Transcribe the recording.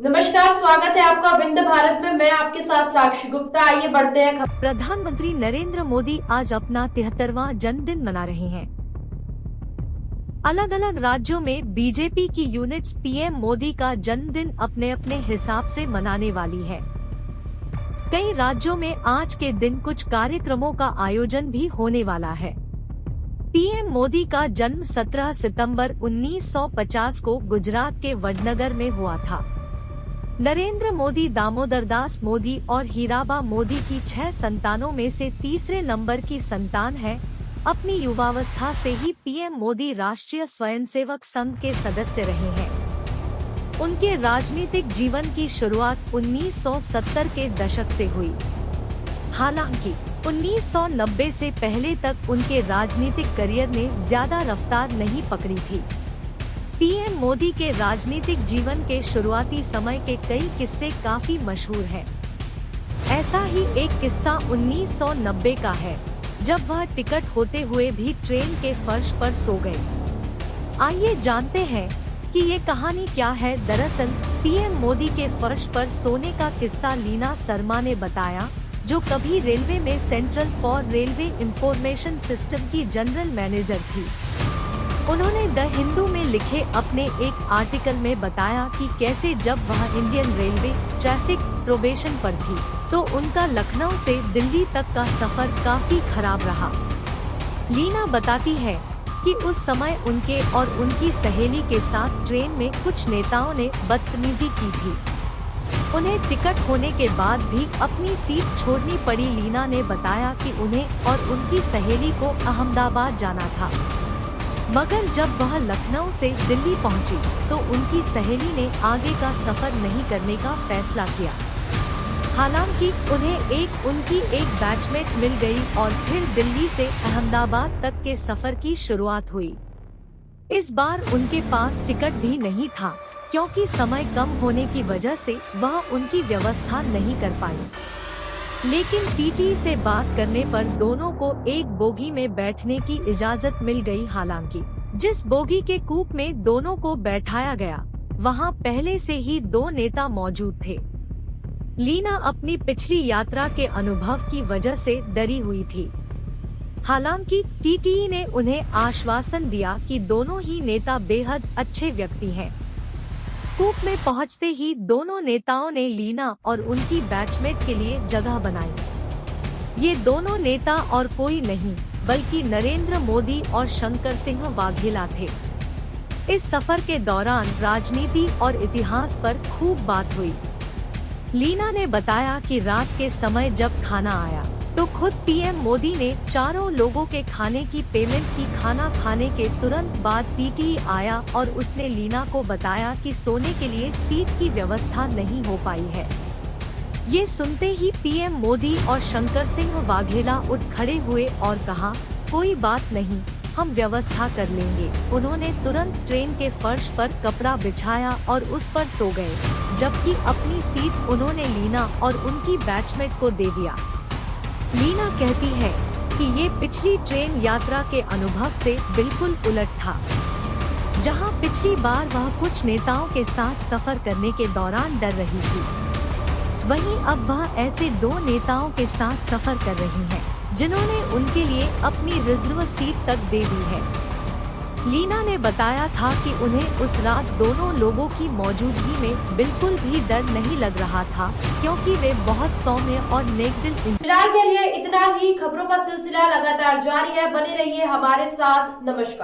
नमस्कार, स्वागत है आपका विंध्य भारत में। मैं आपके साथ साक्षी गुप्ता। आइए बढ़ते हैं। प्रधानमंत्री नरेंद्र मोदी आज अपना 73वां जन्मदिन मना रहे हैं। अलग अलग राज्यों में बीजेपी की यूनिट्स पीएम मोदी का जन्मदिन अपने अपने हिसाब से मनाने वाली है। कई राज्यों में आज के दिन कुछ कार्यक्रमों का आयोजन भी होने वाला है। पीएम मोदी का जन्म 17 सितंबर 1950 को गुजरात के वडनगर में हुआ था। नरेंद्र मोदी दामोदर दास मोदी और हीराबा मोदी की 6 संतानों में से तीसरे नंबर की संतान है। अपनी युवावस्था से ही पीएम मोदी राष्ट्रीय स्वयंसेवक संघ के सदस्य रहे हैं। उनके राजनीतिक जीवन की शुरुआत 1970 के दशक से हुई। हालांकि 1990 से पहले तक उनके राजनीतिक करियर ने ज्यादा रफ्तार नहीं पकड़ी थी। पीएम मोदी के राजनीतिक जीवन के शुरुआती समय के कई किस्से काफी मशहूर हैं। ऐसा ही एक किस्सा 1990 का है, जब वह टिकट होते हुए भी ट्रेन के फर्श पर सो गए। आइए जानते हैं कि ये कहानी क्या है। दरअसल पीएम मोदी के फर्श पर सोने का किस्सा लीना शर्मा ने बताया, जो कभी रेलवे में central for railway information system की जनरल मैनेजर थी। उन्होंने द हिंदू में लिखे अपने एक आर्टिकल में बताया कि कैसे जब वह इंडियन रेलवे ट्रैफिक प्रोबेशन पर थी, तो उनका लखनऊ से दिल्ली तक का सफर काफी खराब रहा। लीना बताती है कि उस समय उनके और उनकी सहेली के साथ ट्रेन में कुछ नेताओं ने बदतमीजी की थी। उन्हें टिकट होने के बाद भी अपनी सीट छोड़नी पड़ी। लीना ने बताया कि उन्हें और उनकी सहेली को अहमदाबाद जाना था, मगर जब वह लखनऊ से दिल्ली पहुंची, तो उनकी सहेली ने आगे का सफर नहीं करने का फैसला किया। हालांकि उन्हें उनकी एक बैचमेट मिल गई और फिर दिल्ली से अहमदाबाद तक के सफर की शुरुआत हुई। इस बार उनके पास टिकट भी नहीं था, क्योंकि समय कम होने की वजह से वह उनकी व्यवस्था नहीं कर पाई। लेकिन टीटी से बात करने पर दोनों को एक बोगी में बैठने की इजाजत मिल गई। हालांकि जिस बोगी के कूप में दोनों को बैठाया गया, वहां पहले से ही 2 नेता मौजूद थे। लीना अपनी पिछली यात्रा के अनुभव की वजह से डरी हुई थी। हालांकि टीटी ने उन्हें आश्वासन दिया कि दोनों ही नेता बेहद अच्छे व्यक्ति हैं। कूप में पहुंचते ही दोनों नेताओं ने लीना और उनकी बैचमेट के लिए जगह बनाई। ये दोनों नेता और कोई नहीं बल्कि नरेंद्र मोदी और शंकर सिंह वाघेला थे। इस सफर के दौरान राजनीति और इतिहास पर खूब बात हुई। लीना ने बताया कि रात के समय जब खाना आया, तो खुद पीएम मोदी ने चारों लोगों के खाने की पेमेंट की। खाना खाने के तुरंत बाद टीटी आया और उसने लीना को बताया कि सोने के लिए सीट की व्यवस्था नहीं हो पाई है। ये सुनते ही पीएम मोदी और शंकर सिंह वाघेला उठ खड़े हुए और कहा, कोई बात नहीं, हम व्यवस्था कर लेंगे। उन्होंने तुरंत ट्रेन के फर्श पर कपड़ा बिछाया और उस पर सो गए, जबकि अपनी सीट उन्होंने लीना और उनकी बैचमेट को दे दिया। लीना कहती है कि ये पिछली ट्रेन यात्रा के अनुभव से बिल्कुल उलट था। जहां पिछली बार वह कुछ नेताओं के साथ सफर करने के दौरान डर रही थी, वहीं अब वह ऐसे 2 नेताओं के साथ सफर कर रही हैं, जिन्होंने उनके लिए अपनी रिजर्व सीट तक दे दी है। लीना ने बताया था कि उन्हें उस रात दोनों लोगों की मौजूदगी में बिल्कुल भी डर नहीं लग रहा था, क्योंकि वे बहुत सौम्य और नेकदिल। फिलहाल के लिए इतना ही। खबरों का सिलसिला लगातार जारी है, बने रहिए हमारे साथ। नमस्कार।